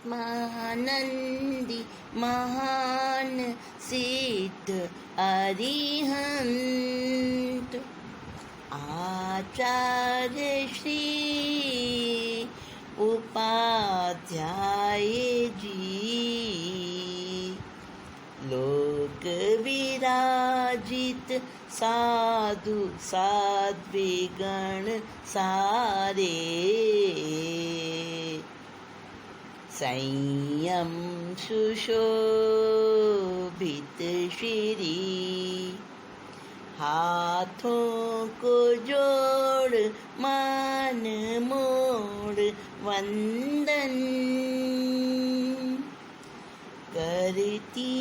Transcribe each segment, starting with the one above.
आत्मानंदी महान सिद्ध अरिहंत आचार्य श्री उपाध्याय जी लोक विराजित साधु साध्वीगण सारे संयम सुशोभित श्री हाथों को जोड़ मान मोड़ वंदन करती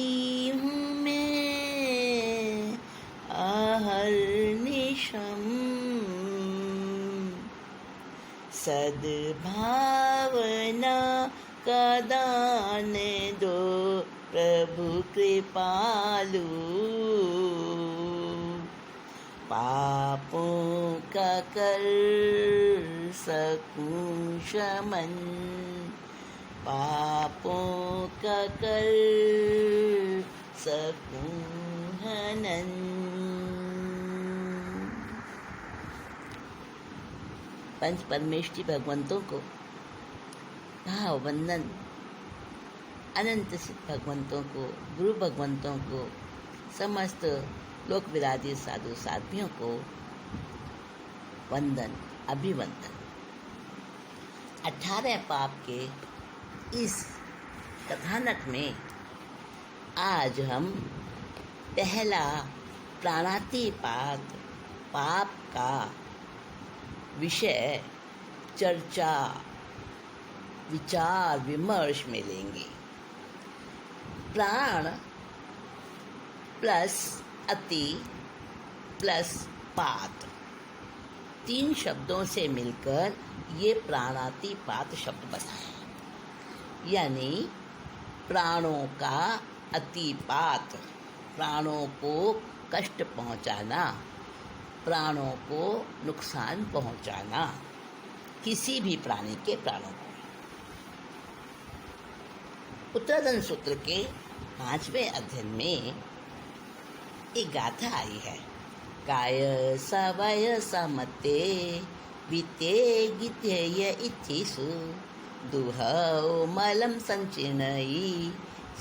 हूँ मैं अहर्निशम सद्भावना का दान दो प्रभु कृपालु पापों का कर सकूं शमन पापों का कर सकूं हनन। पंच परमेष्टि भगवंतों को भाव वंदन, अनंत सिद्ध भगवंतों को, गुरु भगवंतों को, समस्त लोक विराजित साधु साध्वियों को वंदन अभिवंदन। 18 पाप के इस कथानक में आज हम पहला प्राणातिपात पाप का विषय चर्चा विचार विमर्श में लेंगे। प्राण प्लस अति प्लस पात, 3 शब्दों से मिलकर ये प्राणातिपात शब्द बना है। यानी प्राणों का अतिपात, प्राणों को कष्ट पहुंचाना, प्राणों को नुकसान पहुंचाना, किसी भी प्राणी के प्राणों को। उत्तराधन सूत्र के 5वें अध्ययन में एक गाथा आई है। काय सवय समते विते गितेय इच्छिसु दुहौ मलम संचिनई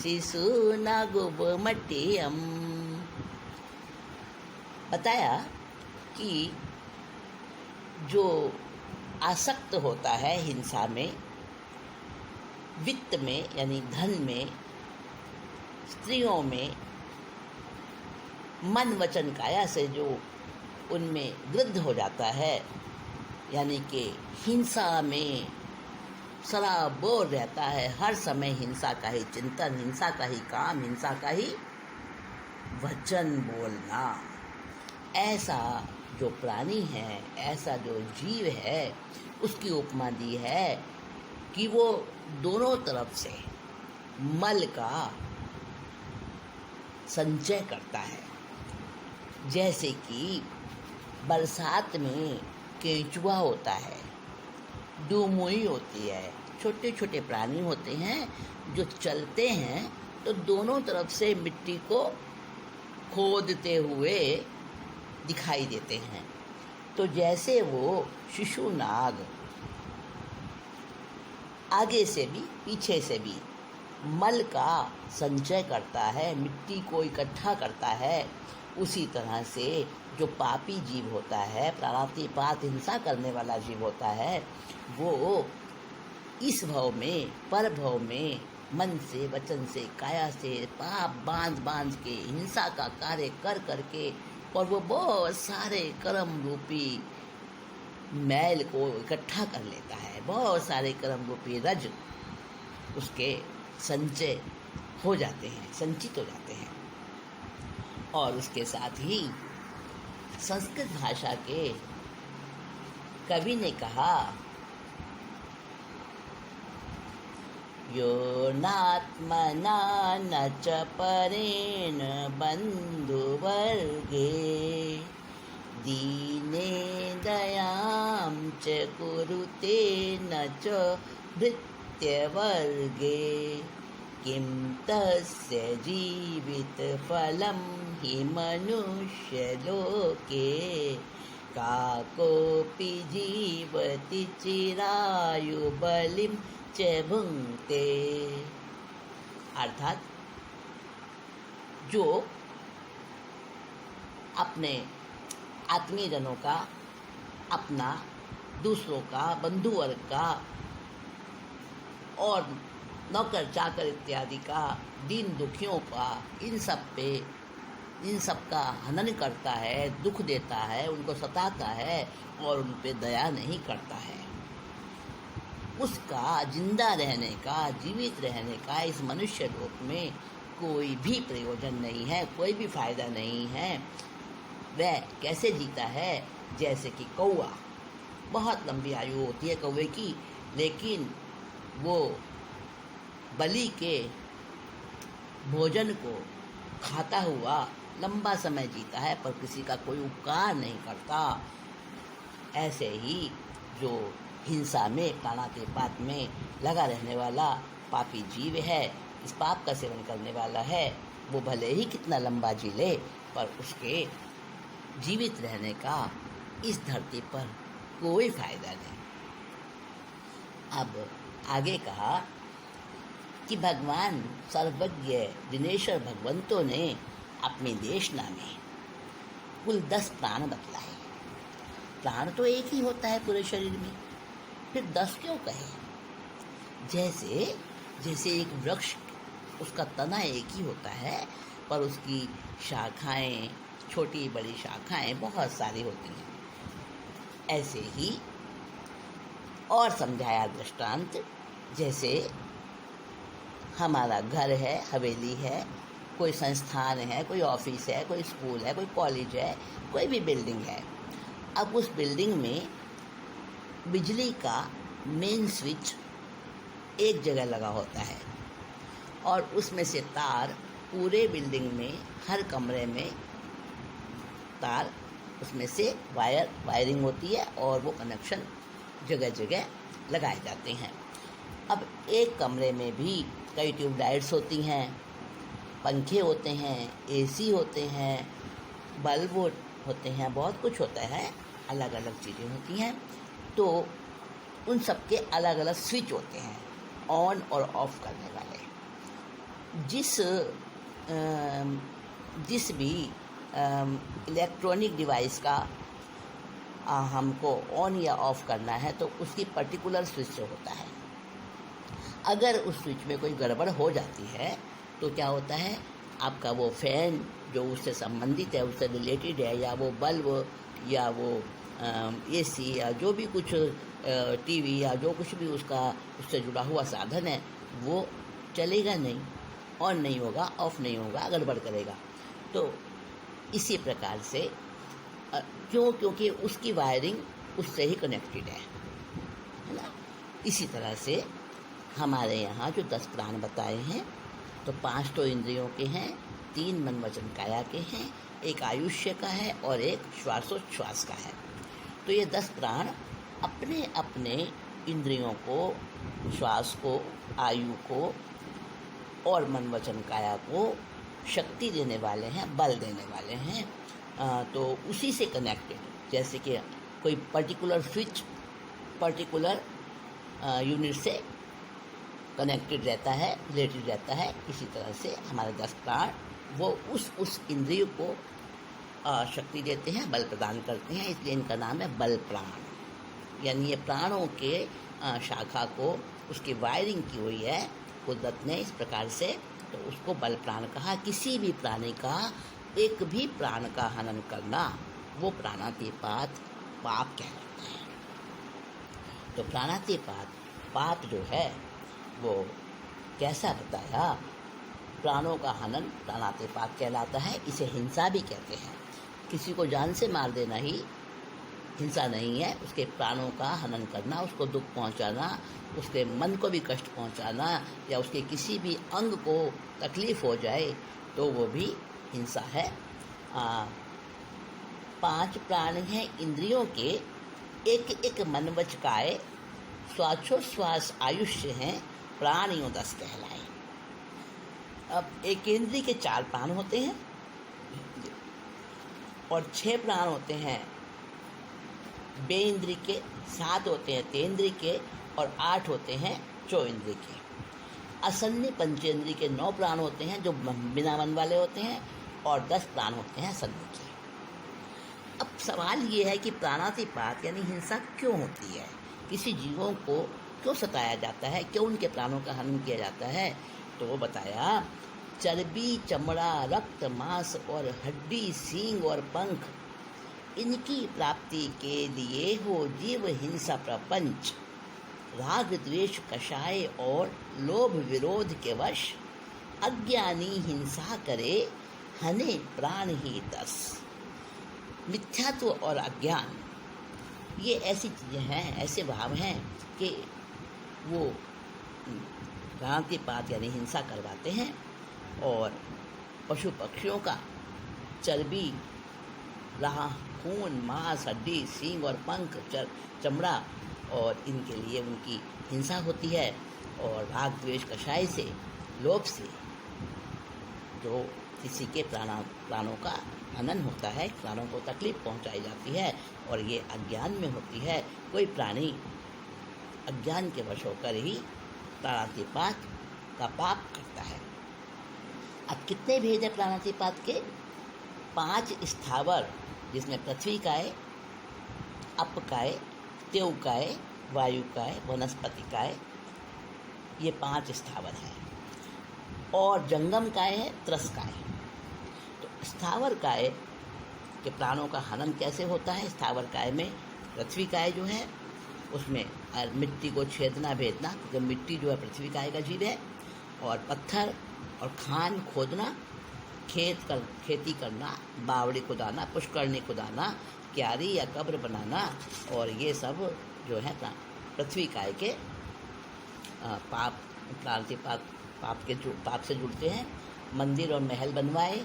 शिशु नागुब मटियम। बताया कि जो आसक्त होता है हिंसा में, वित्त में यानी धन में, स्त्रियों में, मन वचन काया से जो उनमें वृद्ध हो जाता है, यानी कि हिंसा में सराबोर रहता है, हर समय हिंसा का ही चिंतन, हिंसा का ही काम, हिंसा का ही वचन बोलना, ऐसा जो प्राणी है, ऐसा जो जीव है, उसकी उपमा दी है कि वो दोनों तरफ से मल का संचय करता है। जैसे कि बरसात में केंचुआ होता है, डूमुई होती है, छोटे छोटे प्राणी होते हैं जो चलते हैं तो दोनों तरफ से मिट्टी को खोदते हुए दिखाई देते हैं। तो जैसे वो शिशु नाग आगे से भी पीछे से भी मल का संचय करता है, मिट्टी को इकट्ठा करता है, उसी तरह से जो पापी जीव होता है, प्राणातिपात हिंसा करने वाला जीव होता है, वो इस भव में, पर भव में मन से, वचन से, काया से पाप बांध बांध के, हिंसा का कार्य कर करके, और वो बहुत सारे कर्म रूपी मैल को इकट्ठा कर लेता है, बहुत सारे कर्म रूपी रज उसके संचय हो जाते हैं, संचित हो जाते हैं। और उसके साथ ही संस्कृत भाषा के कवि ने कहा, यो नात्मना न च परेण बन्धुवर्गे दीने दयां च कुरुते न च भृत्यानुकम्पया दैत्यवर्गे किं तस्य जीवितफलं हि मनुष्यलोके काकोऽपि जीवति चिरायुबलिं च भुङ्क्ते। अर्थात जो अपने आत्मीयजनों का, अपना, दूसरों का, बंधु वर्ग का और नौकर चाकर इत्यादि का, दीन दुखियों का, इन सब का हनन करता है, दुख देता है, उनको सताता है और उन पे दया नहीं करता है, उसका जिंदा रहने का, जीवित रहने का इस मनुष्य लोक में कोई भी प्रयोजन नहीं है, कोई भी फायदा नहीं है। वह कैसे जीता है? जैसे कि कौवा, बहुत लंबी आयु होती है कौवे की, लेकिन वो बलि के भोजन को खाता हुआ लंबा समय जीता है, पर किसी का कोई उपकार नहीं करता। ऐसे ही जो हिंसा में, प्राणातिपात में लगा रहने वाला पापी जीव है, इस पाप का सेवन करने वाला है, वो भले ही कितना लंबा जी ले, पर उसके जीवित रहने का इस धरती पर कोई फायदा नहीं। अब आगे कहा कि भगवान सर्वज्ञ दिनेश्वर भगवंतों ने अपने देशना में कुल 10 प्राण बतलाए। प्राण तो एक ही होता है पूरे शरीर में, फिर 10 क्यों कहे? जैसे एक वृक्ष, उसका तना एक ही होता है, पर उसकी शाखाएं, छोटी बड़ी शाखाएं बहुत सारी होती हैं। ऐसे ही और समझाया दृष्टांत, जैसे हमारा घर है, हवेली है, कोई संस्थान है, कोई ऑफिस है, कोई स्कूल है, कोई कॉलेज है, कोई भी बिल्डिंग है। अब उस बिल्डिंग में बिजली का मेन स्विच एक जगह लगा होता है और उसमें से तार पूरे बिल्डिंग में, हर कमरे में तार, उसमें से वायरिंग होती है और वो कनेक्शन जगह जगह लगाए जाते हैं। अब एक कमरे में भी कई ट्यूबलाइट्स होती हैं, पंखे होते हैं, एसी होते हैं, बल्ब होते हैं, बहुत कुछ होता है, अलग अलग चीज़ें होती हैं। तो उन सब के अलग अलग स्विच होते हैं ऑन और ऑफ करने वाले। जिस भी इलेक्ट्रॉनिक डिवाइस का हमको ऑन या ऑफ करना है तो उसकी पर्टिकुलर स्विच होता है। अगर उस स्विच में कोई गड़बड़ हो जाती है तो क्या होता है, आपका वो फैन जो उससे संबंधित है, उससे रिलेटेड है, या वो बल्ब या वो एसी या जो भी कुछ टीवी या जो कुछ भी उससे जुड़ा हुआ साधन है, वो चलेगा नहीं, ऑन नहीं होगा, ऑफ नहीं होगा, गड़बड़ करेगा। तो इसी प्रकार से क्योंकि उसकी वायरिंग उससे ही कनेक्टेड है ना। इसी तरह से हमारे यहाँ जो 10 प्राण बताए हैं, तो 5 तो इंद्रियों के हैं, 3 मन वचन काया के हैं, 1 आयुष्य का है और 1 श्वासोच्छ्वास का है। तो ये 10 प्राण अपने अपने इंद्रियों को, श्वास को, आयु को और मन वचन काया को शक्ति देने वाले हैं, बल देने वाले हैं। तो उसी से कनेक्टेड, जैसे कि कोई पर्टिकुलर स्विच पर्टिकुलर यूनिट से कनेक्टेड रहता है, रिलेटेड रहता है, इसी तरह से हमारे 10 प्राण वो उस इंद्रिय को शक्ति देते हैं, बल प्रदान करते हैं, इसलिए इनका नाम है बल प्राण। यानी ये प्राणों के शाखा को, उसकी वायरिंग की हुई है कुदरत ने इस प्रकार से, तो उसको बल प्राण कहा। किसी भी प्राणी का, एक भी प्राण का हनन करना वो प्राणातिपात पाप कहलाता है। तो प्राणातिपात पाप जो है वो कैसा बताया, प्राणों का हनन प्राणातिपात कहलाता है। इसे हिंसा भी कहते हैं। किसी को जान से मार देना ही हिंसा नहीं है, उसके प्राणों का हनन करना, उसको दुख पहुंचाना, उसके मन को भी कष्ट पहुंचाना, या उसके किसी भी अंग को तकलीफ हो जाए तो वो भी हिंसा है। 5 प्राण हैं इंद्रियों के, एक एक मनवचकाय श्वासोश्वास आयुष्य हैं, प्राणियों 10 कहलाए। अब एक इंद्रिय के 4 प्राण होते हैं और 6 प्राण होते हैं बेइंद्रिय के, 7 होते हैं तेंद्रिय के और 8 होते हैं चौइंद्रिय के। असन्नी पंचेंद्रिय के 9 प्राण होते हैं जो बिना मन वाले होते हैं और 10 प्राण होते हैं सन्नी के। अब सवाल ये है कि प्राणातिपात यानी हिंसा क्यों होती है, किसी जीवों को क्यों सताया जाता है, क्यों उनके प्राणों का हनन किया जाता है। तो वो बताया, चर्बी, चमड़ा, रक्त, मांस और हड्डी, सींग और पंख, इनकी प्राप्ति के लिए हो जीव हिंसा प्रपंच, राग द्वेष कषाय और लोभ विरोध के वश, अज्ञानी हिंसा करे हने प्राण ही 10। मिथ्यात्व और अज्ञान ये ऐसी चीज़ें हैं, ऐसे भाव हैं कि वो प्राणातिपात यानी हिंसा करवाते हैं और पशु पक्षियों का चर्बी, रहा खून, मांस, हड्डी, सींग और पंख, चमड़ा और इनके लिए उनकी हिंसा होती है। और राग द्वेष कषाय से, लोभ से जो किसी के प्राणों का हनन होता है, प्राणों को तकलीफ पहुंचाई जाती है और ये अज्ञान में होती है। कोई प्राणी अज्ञान के वश होकर ही प्राणातिपात का पाप करता है। अब कितने भेद है प्राणातिपात के? 5 स्थावर, जिसमें पृथ्वी काय, अप काय, तेव काय, वायु काय, वनस्पति काय, ये 5 स्थावर हैं। और जंगम काय है, त्रस काय। तो स्थावर काय के प्राणों का हनन कैसे होता है? स्थावर काय में पृथ्वी काय जो है उसमें मिट्टी को छेदना भेदना, क्योंकि मिट्टी जो है पृथ्वी काय का जीव है, और पत्थर और खान खोदना, खेती करना, बावड़ी खुदाना, पुष्करणी खुदाना, क्यारी या कब्र बनाना, और ये सब जो है पृथ्वी काय के पाप, प्राणातिपात पाप से जुड़ते हैं। मंदिर और महल बनवाए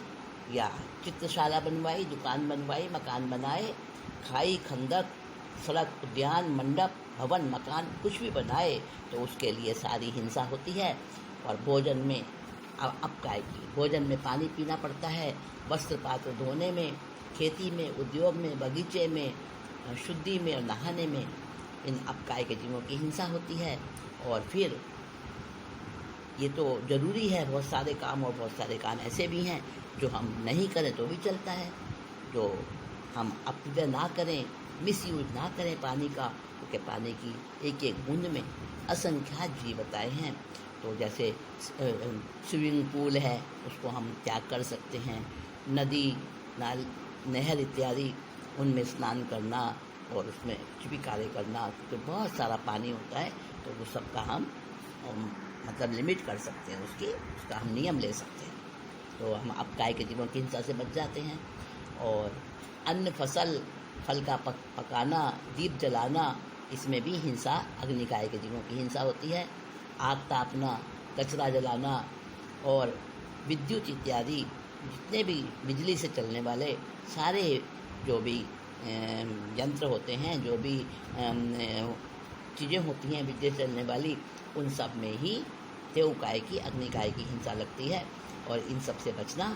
या चित्रशाला बनवाई, दुकान बनवाई, मकान बनाए, खाई, खंदक, सड़क, उद्यान, मंडप, भवन, मकान कुछ भी बनाए तो उसके लिए सारी हिंसा होती है। और भोजन में अब काय की, भोजन में पानी पीना पड़ता है, वस्त्र पात्र धोने में, खेती में, उद्योग में, बगीचे में, शुद्धि में और नहाने में इन अपकाय के जीवों की हिंसा होती है। और फिर ये तो ज़रूरी है, बहुत सारे काम, और बहुत सारे काम ऐसे भी हैं जो हम नहीं करें तो भी चलता है, जो हम अपव्यय ना करें, मिसयूज ना करें पानी का, क्योंकि पानी की एक एक बूंद में असंख्यात जीव बताए हैं। तो जैसे स्विमिंग पूल है उसको हम त्याग कर सकते हैं, नदी, नाल, नहर इत्यादि उनमें स्नान करना और उसमें कुछ भी कार्य करना, क्योंकि बहुत सारा पानी होता है, तो वो सब का हम मतलब लिमिट कर सकते हैं, उसका हम नियम ले सकते हैं। तो हम अपकाय के जीवों की हिंसा से बच जाते हैं। और अन्न, फल का पकाना, दीप जलाना, इसमें भी हिंसा, अग्निकाय के जीवों की हिंसा होती है। आग तापना, कचरा जलाना और विद्युत इत्यादि जितने भी बिजली से चलने वाले सारे जो भी यंत्र होते हैं, जो भी चीज़ें होती हैं बिजली से चलने वाली, उन सब में ही तेवकाय की, अग्निकाय की हिंसा लगती है। और इन सब से बचना,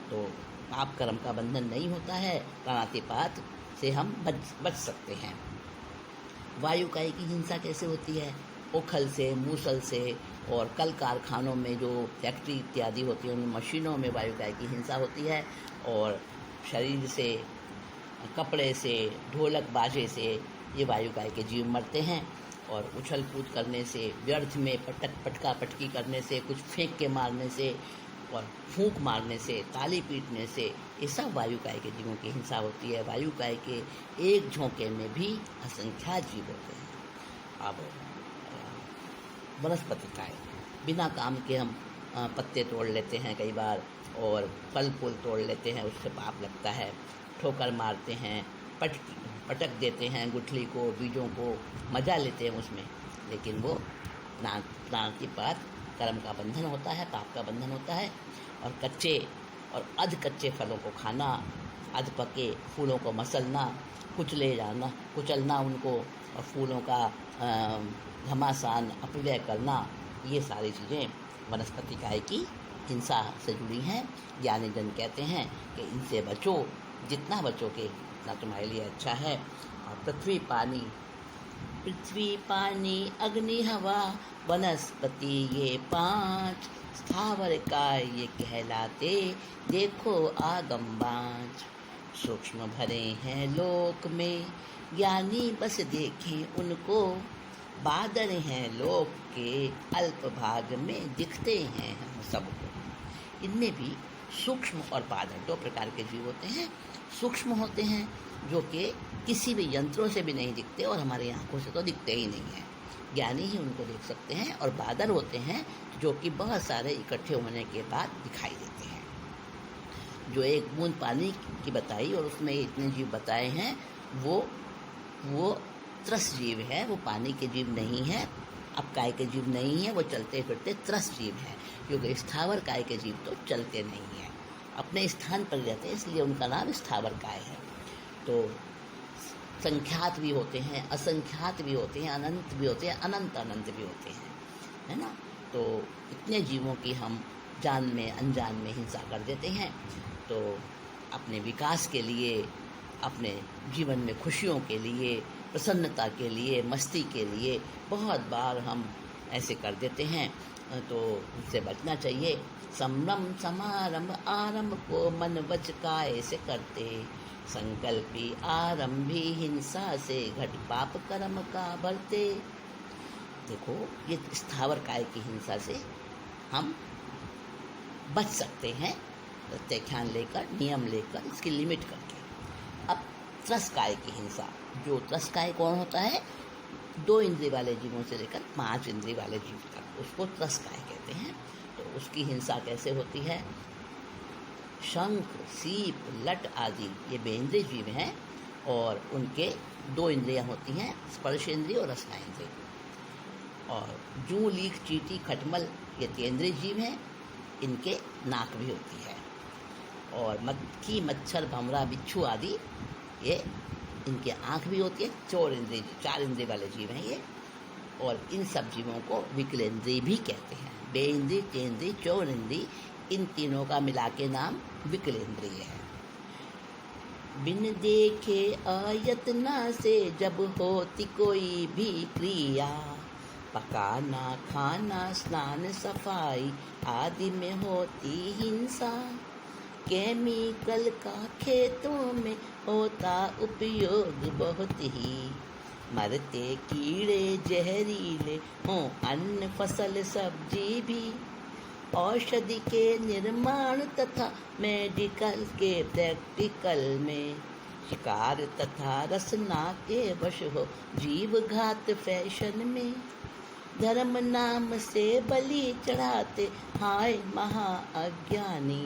तो पाप कर्म का बंधन नहीं होता है, प्राणातिपात से हम बच सकते हैं। वायुकाय की हिंसा कैसे होती है? उखल से, मूसल से और कल कारखानों में जो फैक्ट्री इत्यादि होती है, उन मशीनों में वायुकाय की हिंसा होती है। और शरीर से, कपड़े से, ढोलक बाजे से ये वायुकाय के जीव मरते हैं। और उछल कूद करने से, व्यर्थ में पटका पटकी करने से, कुछ फेंक के मारने से और फूंक मारने से, ताली पीटने से, ये सब वायुकाय के जीवों की हिंसा होती है। वायुकाय के एक झोंके में भी असंख्यात जीव होते हैं। अब वनस्पति काय, बिना काम के हम पत्ते तोड़ लेते हैं कई बार, और फल फूल तोड़ लेते हैं, उससे पाप लगता है। ठोकर मारते हैं, पटक देते हैं गुठली को, बीजों को, मजा लेते हैं उसमें, लेकिन वो प्राणातिपात कर्म का बंधन होता है, पाप का बंधन होता है। और कच्चे और अध कच्चे फलों को खाना, अध पके फूलों को मसलना, कुचलना उनको, और फूलों का घमासान, अपव्यय करना, ये सारी चीज़ें वनस्पति काय की हिंसा से जुड़ी हैं। ज्ञानी जन कहते हैं कि इनसे बचो, जितना बचोगे उतना तुम्हारे लिए अच्छा है। और पृथ्वी पानी अग्नि हवा वनस्पति ये 5 स्थावर काय ये कहलाते, देखो आगम 5 सूक्ष्म भरे हैं लोक में, ज्ञानी बस देखें उनको, बादल हैं लोक के अल्प भाग में, दिखते हैं हम सबको। इनमें भी सूक्ष्म और बादल 2 प्रकार के जीव होते हैं। सूक्ष्म होते हैं जो कि किसी भी यंत्रों से भी नहीं दिखते और हमारी आंखों से तो दिखते ही नहीं हैं, ज्ञानी ही उनको देख सकते हैं। और बादल होते हैं जो कि बहुत सारे इकट्ठे होने के बाद दिखाई देते हैं। जो एक बूंद पानी की बताई और उसमें इतने जीव बताए हैं, वो त्रस जीव है, वो पानी के जीव नहीं है, अब काय के जीव नहीं है, वो चलते फिरते त्रस जीव है। क्योंकि स्थावर काय के जीव तो चलते नहीं हैं, अपने स्थान पर रहते हैं, इसलिए उनका नाम स्थावर काय है। तो संख्यात भी होते हैं, असंख्यात भी होते हैं, अनंत भी होते हैं, अनंत भी होते हैं, है ना। तो इतने जीवों की हम जान में अनजान में हिंसा कर देते हैं। तो अपने विकास के लिए, अपने जीवन में खुशियों के लिए, प्रसन्नता के लिए, मस्ती के लिए बहुत बार हम ऐसे कर देते हैं। तो उससे बचना चाहिए। संभ्रम समारंभ आरंभ को मन वच काय से करते, संकल्पी आरंभी हिंसा से घट पाप कर्म का भरते। देखो, ये स्थावर काय की हिंसा से हम बच सकते हैं, प्रत्याख्यान लेकर, नियम लेकर, इसकी लिमिट करके। अब त्रस काय की हिंसा, जो त्रस काय कौन होता है? 2 इंद्रिय वाले जीवों से लेकर 5 इंद्रिय वाले जीव तक, उसको त्रस काय कहते हैं। तो उसकी हिंसा कैसे होती है? शंख, सीप, लट आदि ये बेइंद्रिय जीव हैं और उनके 2 इंद्रियां होती हैं, स्पर्श इंद्रिय और रसना इंद्रिय। और जूं, लीख, चींटी, खटमल ये 3 इंद्रिय जीव हैं, इनके नाक भी होती है। और मक्खी, मच्छर, भंवरा, बिच्छू आदि ये इनके आँख भी होती है। 4 इंद्रिय वाले जीव हैं ये। और इन सब जीवों को विकलेंद्रिय भी कहते हैं। बेइंद्रिय, तेंद्रिय, 4 इंद्रिय, इन तीनों का मिला के नाम विकलेंद्रिय है। बिन देखे अयतना से जब होती कोई भी क्रिया, पकाना, खाना, स्नान, सफाई आदि में होती हिंसा, केमिकल का खेतों में होता उपयोग बहुत ही, मरते कीड़े जहरीले हों अन्न फसल सब्जी भी, औषधि के निर्माण तथा मेडिकल के प्रैक्टिकल में, शिकार तथा रसना के वश हो जीव घात फैशन में, धर्म नाम से बलि चढ़ाते हाय महा अज्ञानी,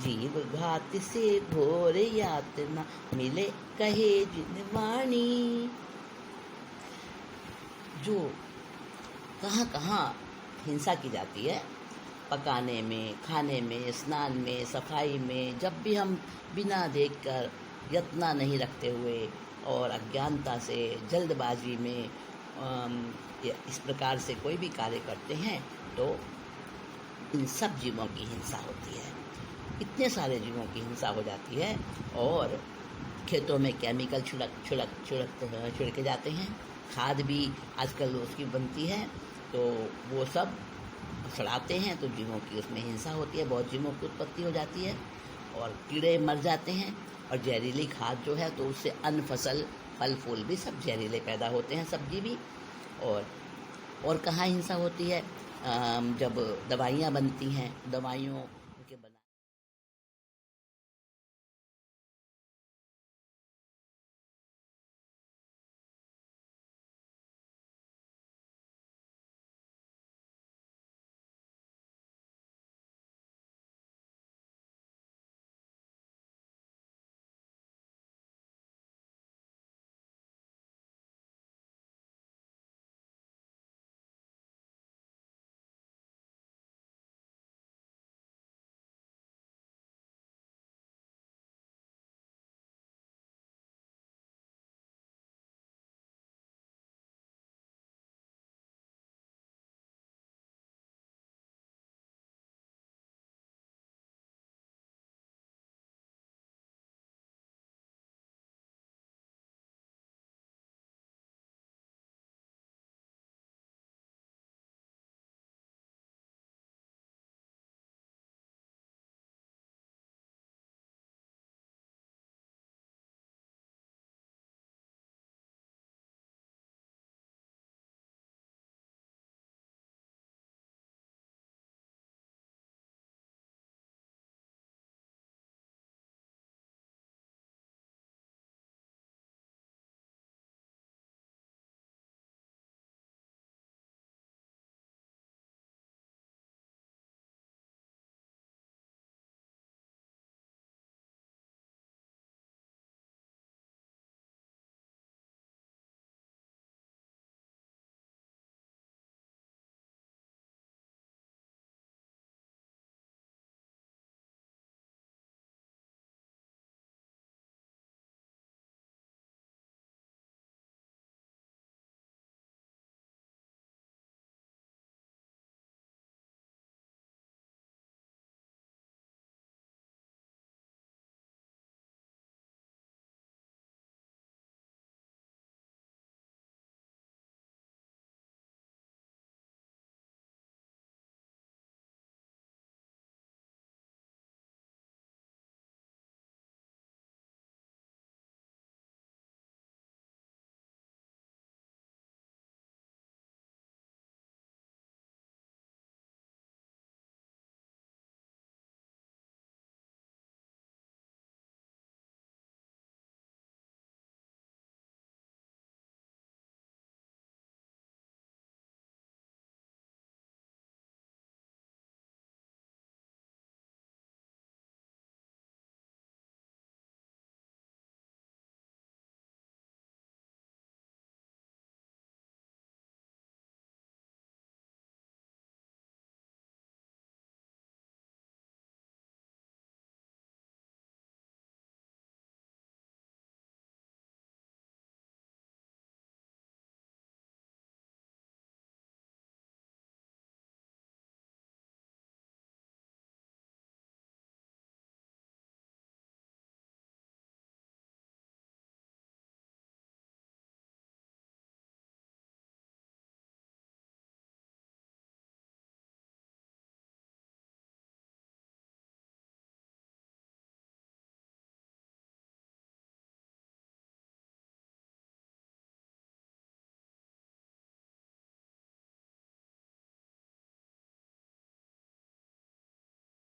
जीव घात से घोर यातना मिले कहे जिन वाणी। जो कहाँ कहाँ हिंसा की जाती है, पकाने में, खाने में, स्नान में, सफाई में, जब भी हम बिना देखकर, यत्न नहीं रखते हुए और अज्ञानता से, जल्दबाजी में इस प्रकार से कोई भी कार्य करते हैं, तो इन सब जीवों की हिंसा होती है। इतने सारे जीवों की हिंसा हो जाती है। और खेतों में केमिकल छिड़के जाते हैं, खाद भी आजकल उसकी बनती है, तो वो सब सड़ाते हैं, तो जीवों की उसमें हिंसा होती है, बहुत जीवों की उत्पत्ति हो जाती है और कीड़े मर जाते हैं। और जहरीली खाद जो है, तो उससे अन्न, फसल, फल फूल भी सब जहरीले पैदा होते हैं, सब्जी भी। और कहाँ हिंसा होती है? जब दवाइयाँ बनती हैं, दवाइयों